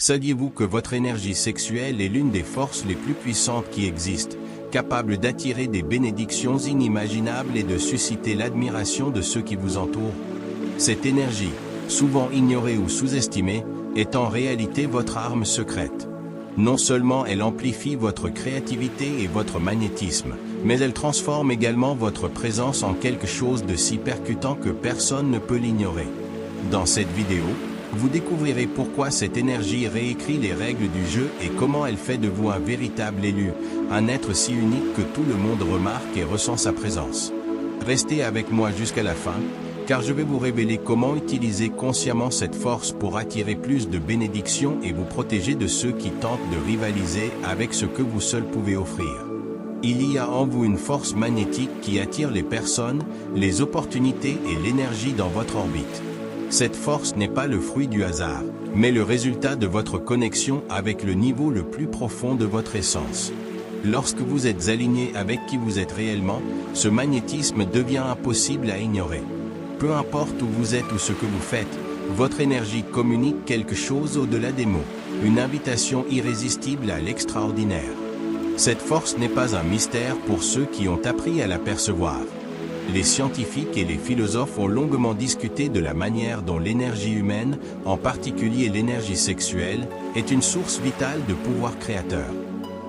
Saviez-vous que votre énergie sexuelle est l'une des forces les plus puissantes qui existent, capable d'attirer des bénédictions inimaginables et de susciter l'admiration de ceux qui vous entourent? Cette énergie, souvent ignorée ou sous-estimée, est en réalité votre arme secrète. Non seulement elle amplifie votre créativité et votre magnétisme, mais elle transforme également votre présence en quelque chose de si percutant que personne ne peut l'ignorer. Dans cette vidéo, vous découvrirez pourquoi cette énergie réécrit les règles du jeu et comment elle fait de vous un véritable élu, un être si unique que tout le monde remarque et ressent sa présence. Restez avec moi jusqu'à la fin, car je vais vous révéler comment utiliser consciemment cette force pour attirer plus de bénédictions et vous protéger de ceux qui tentent de rivaliser avec ce que vous seul pouvez offrir. Il y a en vous une force magnétique qui attire les personnes, les opportunités et l'énergie dans votre orbite. Cette force n'est pas le fruit du hasard, mais le résultat de votre connexion avec le niveau le plus profond de votre essence. Lorsque vous êtes aligné avec qui vous êtes réellement, ce magnétisme devient impossible à ignorer. Peu importe où vous êtes ou ce que vous faites, votre énergie communique quelque chose au-delà des mots, une invitation irrésistible à l'extraordinaire. Cette force n'est pas un mystère pour ceux qui ont appris à la percevoir. Les scientifiques et les philosophes ont longuement discuté de la manière dont l'énergie humaine, en particulier l'énergie sexuelle, est une source vitale de pouvoir créateur.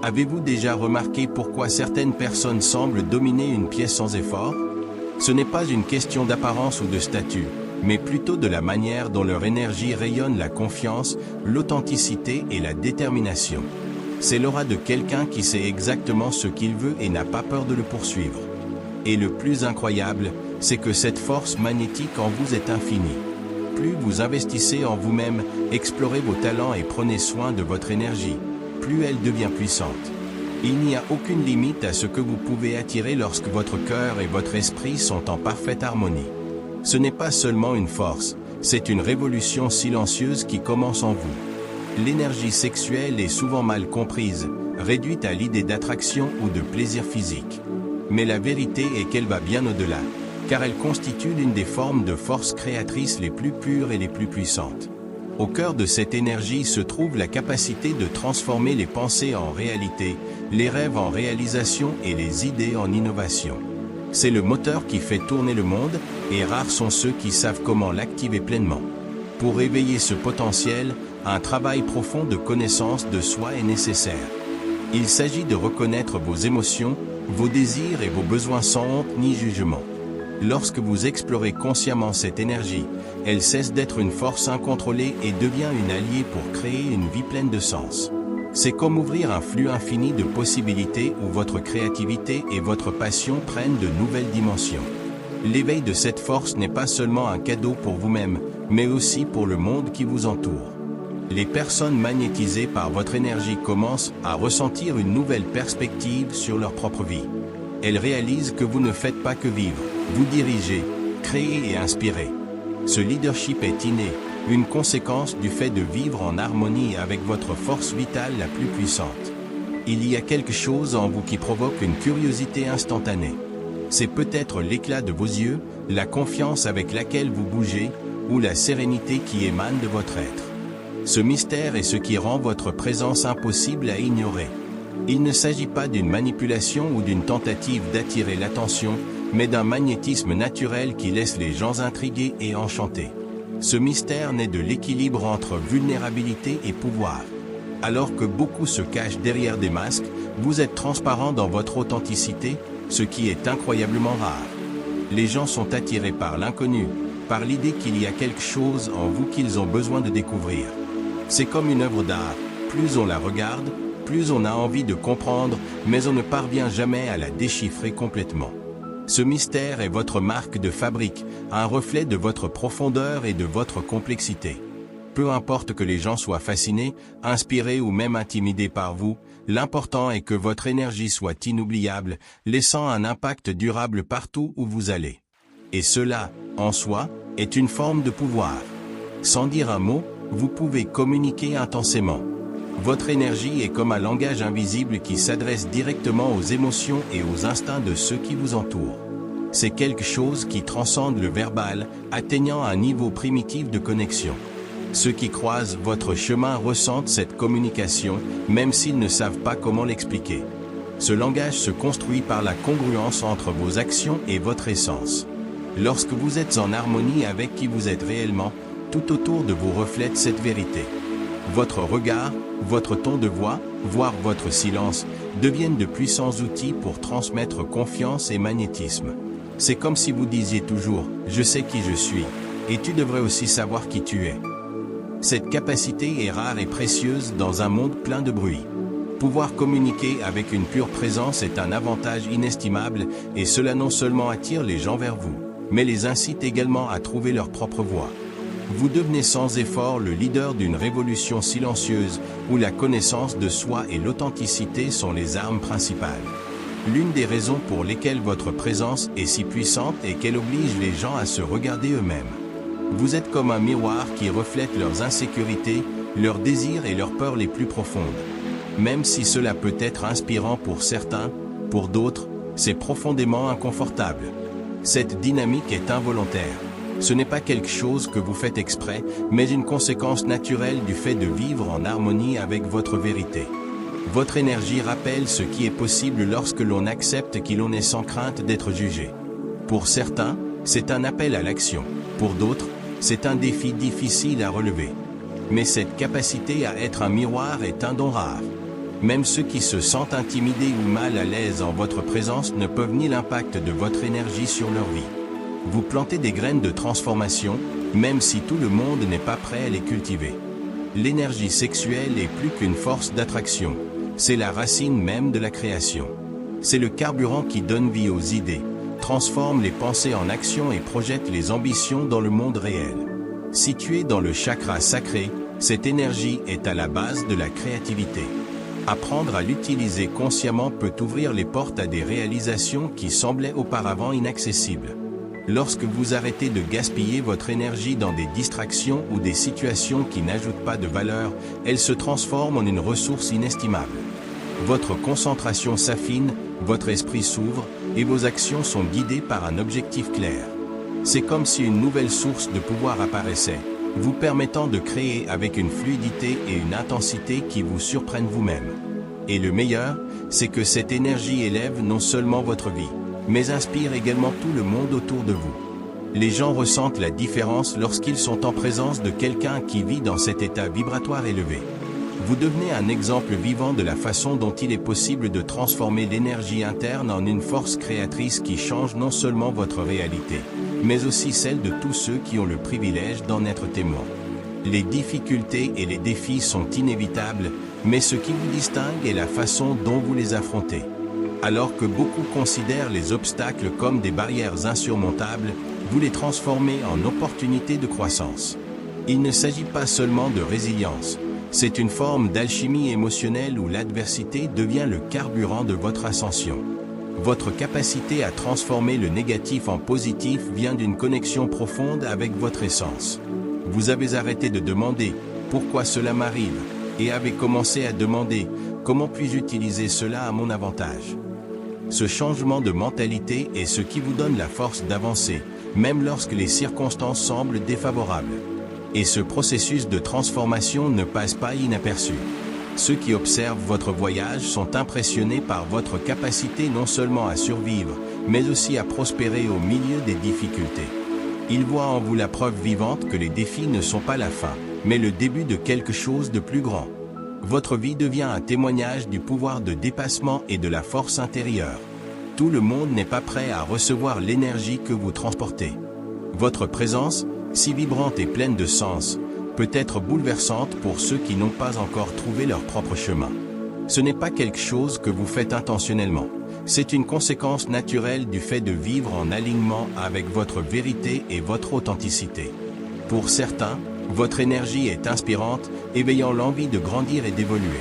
Avez-vous déjà remarqué pourquoi certaines personnes semblent dominer une pièce sans effort? Ce n'est pas une question d'apparence ou de statut, mais plutôt de la manière dont leur énergie rayonne la confiance, l'authenticité et la détermination. C'est l'aura de quelqu'un qui sait exactement ce qu'il veut et n'a pas peur de le poursuivre. Et le plus incroyable, c'est que cette force magnétique en vous est infinie. Plus vous investissez en vous-même, explorez vos talents et prenez soin de votre énergie, plus elle devient puissante. Il n'y a aucune limite à ce que vous pouvez attirer lorsque votre cœur et votre esprit sont en parfaite harmonie. Ce n'est pas seulement une force, c'est une révolution silencieuse qui commence en vous. L'énergie sexuelle est souvent mal comprise, réduite à l'idée d'attraction ou de plaisir physique. Mais la vérité est qu'elle va bien au-delà, car elle constitue l'une des formes de force créatrice les plus pures et les plus puissantes. Au cœur de cette énergie se trouve la capacité de transformer les pensées en réalité, les rêves en réalisation et les idées en innovation. C'est le moteur qui fait tourner le monde, et rares sont ceux qui savent comment l'activer pleinement. Pour éveiller ce potentiel, un travail profond de connaissance de soi est nécessaire. Il s'agit de reconnaître vos émotions, vos désirs et vos besoins sans honte ni jugement. Lorsque vous explorez consciemment cette énergie, elle cesse d'être une force incontrôlée et devient une alliée pour créer une vie pleine de sens. C'est comme ouvrir un flux infini de possibilités où votre créativité et votre passion prennent de nouvelles dimensions. L'éveil de cette force n'est pas seulement un cadeau pour vous-même, mais aussi pour le monde qui vous entoure. Les personnes magnétisées par votre énergie commencent à ressentir une nouvelle perspective sur leur propre vie. Elles réalisent que vous ne faites pas que vivre, vous dirigez, créez et inspirez. Ce leadership est inné, une conséquence du fait de vivre en harmonie avec votre force vitale la plus puissante. Il y a quelque chose en vous qui provoque une curiosité instantanée. C'est peut-être l'éclat de vos yeux, la confiance avec laquelle vous bougez, ou la sérénité qui émane de votre être. Ce mystère est ce qui rend votre présence impossible à ignorer. Il ne s'agit pas d'une manipulation ou d'une tentative d'attirer l'attention, mais d'un magnétisme naturel qui laisse les gens intrigués et enchantés. Ce mystère naît de l'équilibre entre vulnérabilité et pouvoir. Alors que beaucoup se cachent derrière des masques, vous êtes transparent dans votre authenticité, ce qui est incroyablement rare. Les gens sont attirés par l'inconnu, par l'idée qu'il y a quelque chose en vous qu'ils ont besoin de découvrir. C'est comme une œuvre d'art, plus on la regarde, plus on a envie de comprendre, mais on ne parvient jamais à la déchiffrer complètement. Ce mystère est votre marque de fabrique, un reflet de votre profondeur et de votre complexité. Peu importe que les gens soient fascinés, inspirés ou même intimidés par vous, l'important est que votre énergie soit inoubliable, laissant un impact durable partout où vous allez. Et cela, en soi, est une forme de pouvoir. Sans dire un mot, vous pouvez communiquer intensément. Votre énergie est comme un langage invisible qui s'adresse directement aux émotions et aux instincts de ceux qui vous entourent. C'est quelque chose qui transcende le verbal, atteignant un niveau primitif de connexion. Ceux qui croisent votre chemin ressentent cette communication, même s'ils ne savent pas comment l'expliquer. Ce langage se construit par la congruence entre vos actions et votre essence. Lorsque vous êtes en harmonie avec qui vous êtes réellement, tout autour de vous reflète cette vérité. Votre regard, votre ton de voix, voire votre silence, deviennent de puissants outils pour transmettre confiance et magnétisme. C'est comme si vous disiez toujours « Je sais qui je suis » et tu devrais aussi savoir qui tu es. Cette capacité est rare et précieuse dans un monde plein de bruit. Pouvoir communiquer avec une pure présence est un avantage inestimable et cela non seulement attire les gens vers vous, mais les incite également à trouver leur propre voie. Vous devenez sans effort le leader d'une révolution silencieuse où la connaissance de soi et l'authenticité sont les armes principales. L'une des raisons pour lesquelles votre présence est si puissante est qu'elle oblige les gens à se regarder eux-mêmes. Vous êtes comme un miroir qui reflète leurs insécurités, leurs désirs et leurs peurs les plus profondes. Même si cela peut être inspirant pour certains, pour d'autres, c'est profondément inconfortable. Cette dynamique est involontaire. Ce n'est pas quelque chose que vous faites exprès, mais une conséquence naturelle du fait de vivre en harmonie avec votre vérité. Votre énergie rappelle ce qui est possible lorsque l'on accepte qui l'on est sans crainte d'être jugé. Pour certains, c'est un appel à l'action. Pour d'autres, c'est un défi difficile à relever. Mais cette capacité à être un miroir est un don rare. Même ceux qui se sentent intimidés ou mal à l'aise en votre présence ne peuvent nier l'impact de votre énergie sur leur vie. Vous plantez des graines de transformation, même si tout le monde n'est pas prêt à les cultiver. L'énergie sexuelle est plus qu'une force d'attraction. C'est la racine même de la création. C'est le carburant qui donne vie aux idées, transforme les pensées en action et projette les ambitions dans le monde réel. Située dans le chakra sacré, cette énergie est à la base de la créativité. Apprendre à l'utiliser consciemment peut ouvrir les portes à des réalisations qui semblaient auparavant inaccessibles. Lorsque vous arrêtez de gaspiller votre énergie dans des distractions ou des situations qui n'ajoutent pas de valeur, elle se transforme en une ressource inestimable. Votre concentration s'affine, votre esprit s'ouvre, et vos actions sont guidées par un objectif clair. C'est comme si une nouvelle source de pouvoir apparaissait, vous permettant de créer avec une fluidité et une intensité qui vous surprennent vous-même. Et le meilleur, c'est que cette énergie élève non seulement votre vie, mais inspire également tout le monde autour de vous. Les gens ressentent la différence lorsqu'ils sont en présence de quelqu'un qui vit dans cet état vibratoire élevé. Vous devenez un exemple vivant de la façon dont il est possible de transformer l'énergie interne en une force créatrice qui change non seulement votre réalité, mais aussi celle de tous ceux qui ont le privilège d'en être témoins. Les difficultés et les défis sont inévitables, mais ce qui vous distingue est la façon dont vous les affrontez. Alors que beaucoup considèrent les obstacles comme des barrières insurmontables, vous les transformez en opportunités de croissance. Il ne s'agit pas seulement de résilience. C'est une forme d'alchimie émotionnelle où l'adversité devient le carburant de votre ascension. Votre capacité à transformer le négatif en positif vient d'une connexion profonde avec votre essence. Vous avez arrêté de demander « Pourquoi cela m'arrive ?» et avez commencé à demander « Comment puis-je utiliser cela à mon avantage ?» Ce changement de mentalité est ce qui vous donne la force d'avancer, même lorsque les circonstances semblent défavorables. Et ce processus de transformation ne passe pas inaperçu. Ceux qui observent votre voyage sont impressionnés par votre capacité non seulement à survivre, mais aussi à prospérer au milieu des difficultés. Ils voient en vous la preuve vivante que les défis ne sont pas la fin, mais le début de quelque chose de plus grand. Votre vie devient un témoignage du pouvoir de dépassement et de la force intérieure. Tout le monde n'est pas prêt à recevoir l'énergie que vous transportez. Votre présence, si vibrante et pleine de sens, peut être bouleversante pour ceux qui n'ont pas encore trouvé leur propre chemin. Ce n'est pas quelque chose que vous faites intentionnellement. C'est une conséquence naturelle du fait de vivre en alignement avec votre vérité et votre authenticité. Pour certains, votre énergie est inspirante, éveillant l'envie de grandir et d'évoluer.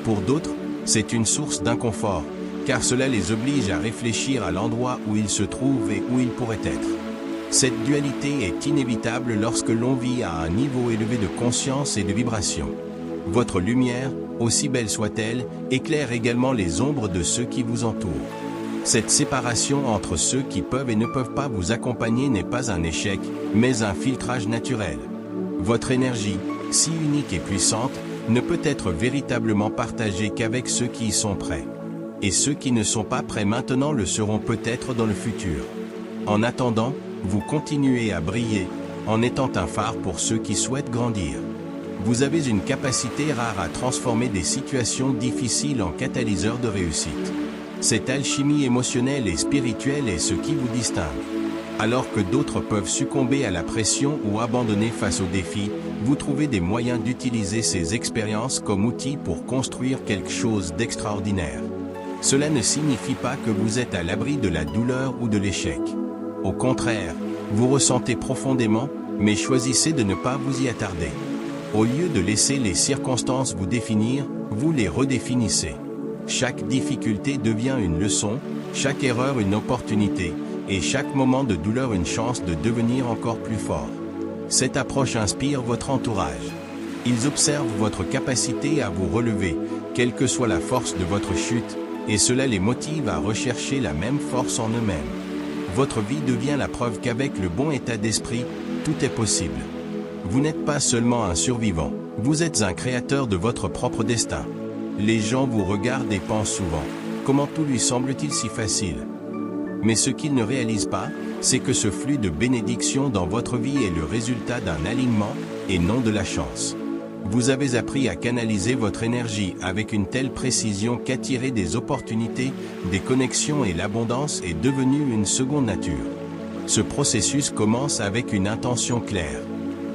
Pour d'autres, c'est une source d'inconfort, car cela les oblige à réfléchir à l'endroit où ils se trouvent et où ils pourraient être. Cette dualité est inévitable lorsque l'on vit à un niveau élevé de conscience et de vibration. Votre lumière, aussi belle soit-elle, éclaire également les ombres de ceux qui vous entourent. Cette séparation entre ceux qui peuvent et ne peuvent pas vous accompagner n'est pas un échec, mais un filtrage naturel. Votre énergie, si unique et puissante, ne peut être véritablement partagée qu'avec ceux qui y sont prêts. Et ceux qui ne sont pas prêts maintenant le seront peut-être dans le futur. En attendant, vous continuez à briller, en étant un phare pour ceux qui souhaitent grandir. Vous avez une capacité rare à transformer des situations difficiles en catalyseurs de réussite. Cette alchimie émotionnelle et spirituelle est ce qui vous distingue. Alors que d'autres peuvent succomber à la pression ou abandonner face aux défis, vous trouvez des moyens d'utiliser ces expériences comme outils pour construire quelque chose d'extraordinaire. Cela ne signifie pas que vous êtes à l'abri de la douleur ou de l'échec. Au contraire, vous ressentez profondément, mais choisissez de ne pas vous y attarder. Au lieu de laisser les circonstances vous définir, vous les redéfinissez. Chaque difficulté devient une leçon, chaque erreur une opportunité, et chaque moment de douleur une chance de devenir encore plus fort. Cette approche inspire votre entourage. Ils observent votre capacité à vous relever, quelle que soit la force de votre chute, et cela les motive à rechercher la même force en eux-mêmes. Votre vie devient la preuve qu'avec le bon état d'esprit, tout est possible. Vous n'êtes pas seulement un survivant, vous êtes un créateur de votre propre destin. Les gens vous regardent et pensent souvent, comment tout lui semble-t-il si facile? Mais ce qu'ils ne réalisent pas, c'est que ce flux de bénédictions dans votre vie est le résultat d'un alignement, et non de la chance. Vous avez appris à canaliser votre énergie avec une telle précision qu'attirer des opportunités, des connexions et l'abondance est devenu une seconde nature. Ce processus commence avec une intention claire.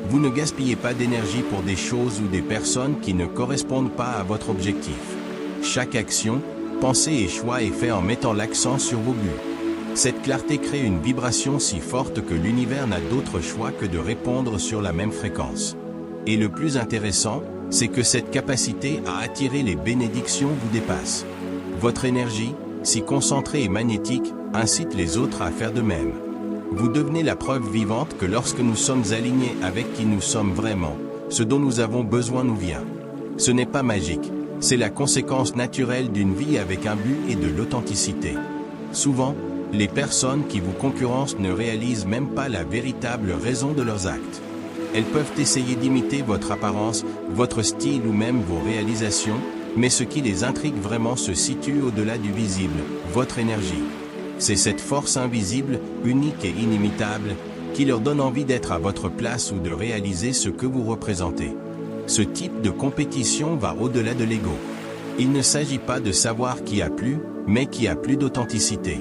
Vous ne gaspillez pas d'énergie pour des choses ou des personnes qui ne correspondent pas à votre objectif. Chaque action, pensée et choix est fait en mettant l'accent sur vos buts. Cette clarté crée une vibration si forte que l'univers n'a d'autre choix que de répondre sur la même fréquence. Et le plus intéressant, c'est que cette capacité à attirer les bénédictions vous dépasse. Votre énergie, si concentrée et magnétique, incite les autres à faire de même. Vous devenez la preuve vivante que lorsque nous sommes alignés avec qui nous sommes vraiment, ce dont nous avons besoin nous vient. Ce n'est pas magique, c'est la conséquence naturelle d'une vie avec un but et de l'authenticité. Souvent, les personnes qui vous concurrencent ne réalisent même pas la véritable raison de leurs actes. Elles peuvent essayer d'imiter votre apparence, votre style ou même vos réalisations, mais ce qui les intrigue vraiment se situe au-delà du visible, votre énergie. C'est cette force invisible, unique et inimitable, qui leur donne envie d'être à votre place ou de réaliser ce que vous représentez. Ce type de compétition va au-delà de l'ego. Il ne s'agit pas de savoir qui a plus, mais qui a plus d'authenticité.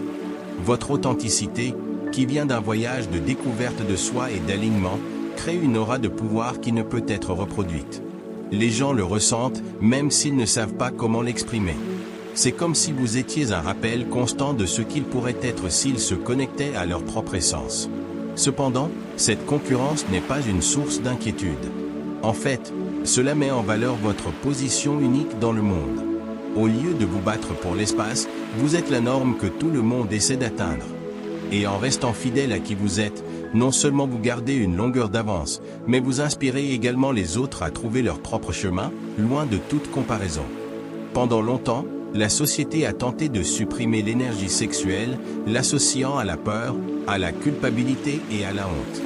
Votre authenticité, qui vient d'un voyage de découverte de soi et d'alignement, crée une aura de pouvoir qui ne peut être reproduite. Les gens le ressentent, même s'ils ne savent pas comment l'exprimer. C'est comme si vous étiez un rappel constant de ce qu'ils pourraient être s'ils se connectaient à leur propre essence. Cependant, cette concurrence n'est pas une source d'inquiétude. En fait, cela met en valeur votre position unique dans le monde. Au lieu de vous battre pour l'espace, vous êtes la norme que tout le monde essaie d'atteindre. Et en restant fidèle à qui vous êtes, non seulement vous gardez une longueur d'avance, mais vous inspirez également les autres à trouver leur propre chemin, loin de toute comparaison. Pendant longtemps, la société a tenté de supprimer l'énergie sexuelle, l'associant à la peur, à la culpabilité et à la honte.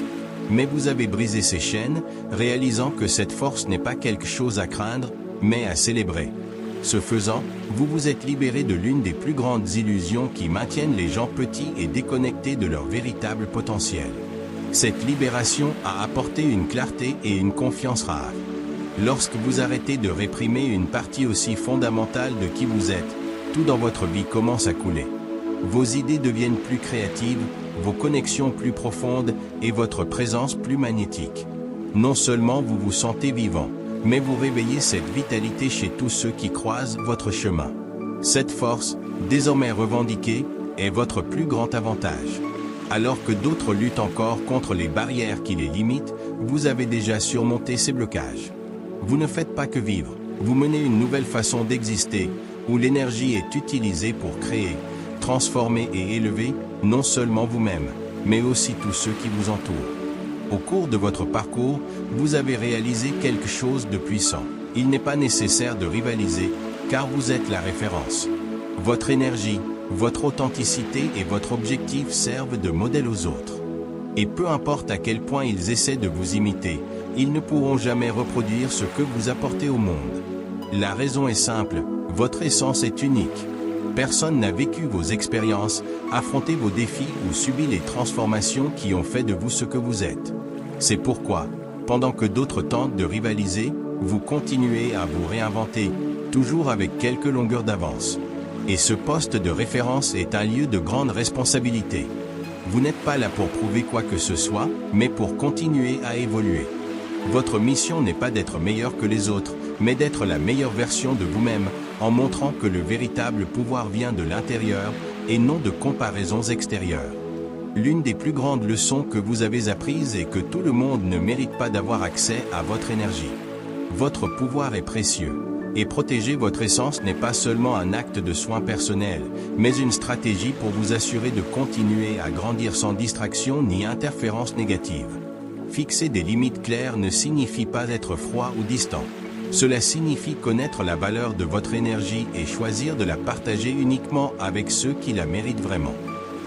Mais vous avez brisé ces chaînes, réalisant que cette force n'est pas quelque chose à craindre, mais à célébrer. Ce faisant, vous vous êtes libéré de l'une des plus grandes illusions qui maintiennent les gens petits et déconnectés de leur véritable potentiel. Cette libération a apporté une clarté et une confiance rares. Lorsque vous arrêtez de réprimer une partie aussi fondamentale de qui vous êtes, tout dans votre vie commence à couler. Vos idées deviennent plus créatives, vos connexions plus profondes et votre présence plus magnétique. Non seulement vous vous sentez vivant, mais vous réveillez cette vitalité chez tous ceux qui croisent votre chemin. Cette force, désormais revendiquée, est votre plus grand avantage. Alors que d'autres luttent encore contre les barrières qui les limitent, vous avez déjà surmonté ces blocages. Vous ne faites pas que vivre, vous menez une nouvelle façon d'exister, où l'énergie est utilisée pour créer, transformer et élever, non seulement vous-même, mais aussi tous ceux qui vous entourent. Au cours de votre parcours, vous avez réalisé quelque chose de puissant. Il n'est pas nécessaire de rivaliser, car vous êtes la référence. Votre énergie, votre authenticité et votre objectif servent de modèle aux autres. Et peu importe à quel point ils essaient de vous imiter, ils ne pourront jamais reproduire ce que vous apportez au monde. La raison est simple, votre essence est unique. Personne n'a vécu vos expériences, affronté vos défis ou subi les transformations qui ont fait de vous ce que vous êtes. C'est pourquoi, pendant que d'autres tentent de rivaliser, vous continuez à vous réinventer, toujours avec quelques longueurs d'avance. Et ce poste de référence est un lieu de grande responsabilité. Vous n'êtes pas là pour prouver quoi que ce soit, mais pour continuer à évoluer. Votre mission n'est pas d'être meilleur que les autres, mais d'être la meilleure version de vous-même, en montrant que le véritable pouvoir vient de l'intérieur, et non de comparaisons extérieures. L'une des plus grandes leçons que vous avez apprises est que tout le monde ne mérite pas d'avoir accès à votre énergie. Votre pouvoir est précieux. Et protéger votre essence n'est pas seulement un acte de soin personnel, mais une stratégie pour vous assurer de continuer à grandir sans distraction ni interférence négative. Fixer des limites claires ne signifie pas être froid ou distant. Cela signifie connaître la valeur de votre énergie et choisir de la partager uniquement avec ceux qui la méritent vraiment.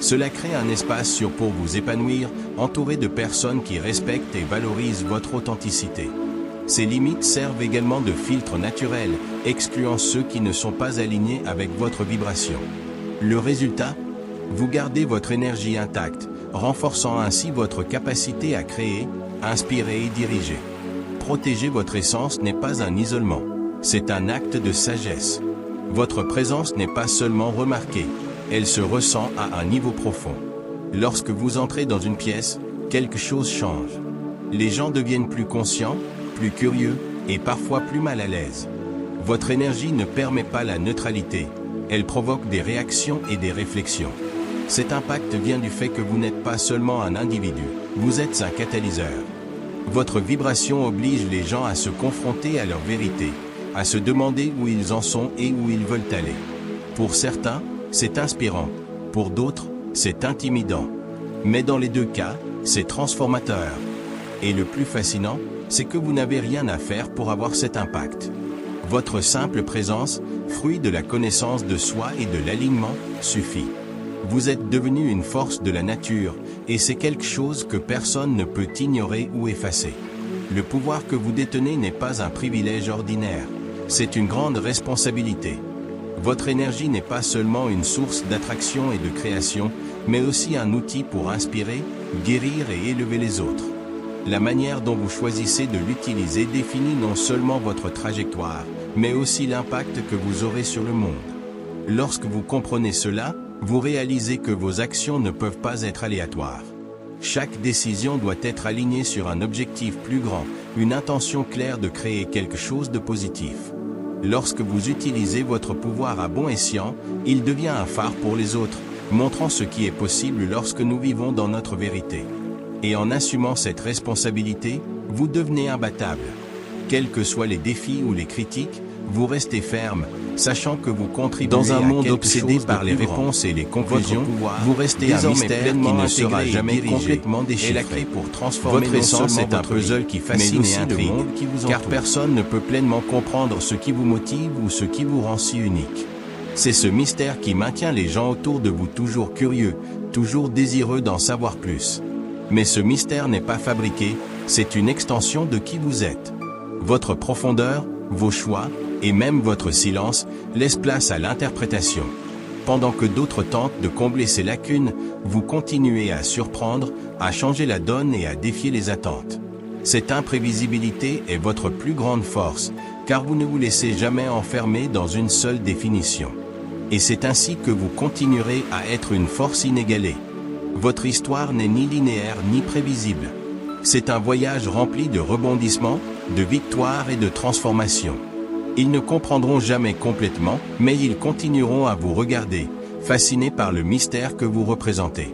Cela crée un espace sûr pour vous épanouir, entouré de personnes qui respectent et valorisent votre authenticité. Ces limites servent également de filtre naturel, excluant ceux qui ne sont pas alignés avec votre vibration. Le résultat ? Vous gardez votre énergie intacte, renforçant ainsi votre capacité à créer, inspirer et diriger. Protéger votre essence n'est pas un isolement, c'est un acte de sagesse. Votre présence n'est pas seulement remarquée, elle se ressent à un niveau profond. Lorsque vous entrez dans une pièce, quelque chose change. Les gens deviennent plus conscients, plus curieux et parfois plus mal à l'aise. Votre énergie ne permet pas la neutralité, elle provoque des réactions et des réflexions. Cet impact vient du fait que vous n'êtes pas seulement un individu, vous êtes un catalyseur. Votre vibration oblige les gens à se confronter à leur vérité, à se demander où ils en sont et où ils veulent aller. Pour certains, c'est inspirant, pour d'autres, c'est intimidant. Mais dans les deux cas, c'est transformateur. Et le plus fascinant, c'est que vous n'avez rien à faire pour avoir cet impact. Votre simple présence, fruit de la connaissance de soi et de l'alignement, suffit. Vous êtes devenu une force de la nature, et c'est quelque chose que personne ne peut ignorer ou effacer. Le pouvoir que vous détenez n'est pas un privilège ordinaire, c'est une grande responsabilité. Votre énergie n'est pas seulement une source d'attraction et de création, mais aussi un outil pour inspirer, guérir et élever les autres. La manière dont vous choisissez de l'utiliser définit non seulement votre trajectoire, mais aussi l'impact que vous aurez sur le monde. Lorsque vous comprenez cela, vous réalisez que vos actions ne peuvent pas être aléatoires. Chaque décision doit être alignée sur un objectif plus grand, une intention claire de créer quelque chose de positif. Lorsque vous utilisez votre pouvoir à bon escient, il devient un phare pour les autres, montrant ce qui est possible lorsque nous vivons dans notre vérité. Et en assumant cette responsabilité, vous devenez imbattable. Quels que soient les défis ou les critiques, vous restez ferme, sachant que vous contribuez dans un monde obsédé par les réponses et les conclusions. Vous restez un mystère qui ne sera jamais complètement déchiffré. Et la clé pour transformer Votre essence est un puzzle qui fascine et intrigue, car personne ne peut pleinement comprendre ce qui vous motive ou ce qui vous rend si unique. C'est ce mystère qui maintient les gens autour de vous toujours curieux, toujours désireux d'en savoir plus. Mais ce mystère n'est pas fabriqué, c'est une extension de qui vous êtes. Votre profondeur, vos choix, et même votre silence, laissent place à l'interprétation. Pendant que d'autres tentent de combler ces lacunes, vous continuez à surprendre, à changer la donne et à défier les attentes. Cette imprévisibilité est votre plus grande force, car vous ne vous laissez jamais enfermer dans une seule définition. Et c'est ainsi que vous continuerez à être une force inégalée. Votre histoire n'est ni linéaire ni prévisible. C'est un voyage rempli de rebondissements, de victoires et de transformations. Ils ne comprendront jamais complètement, mais ils continueront à vous regarder, fascinés par le mystère que vous représentez.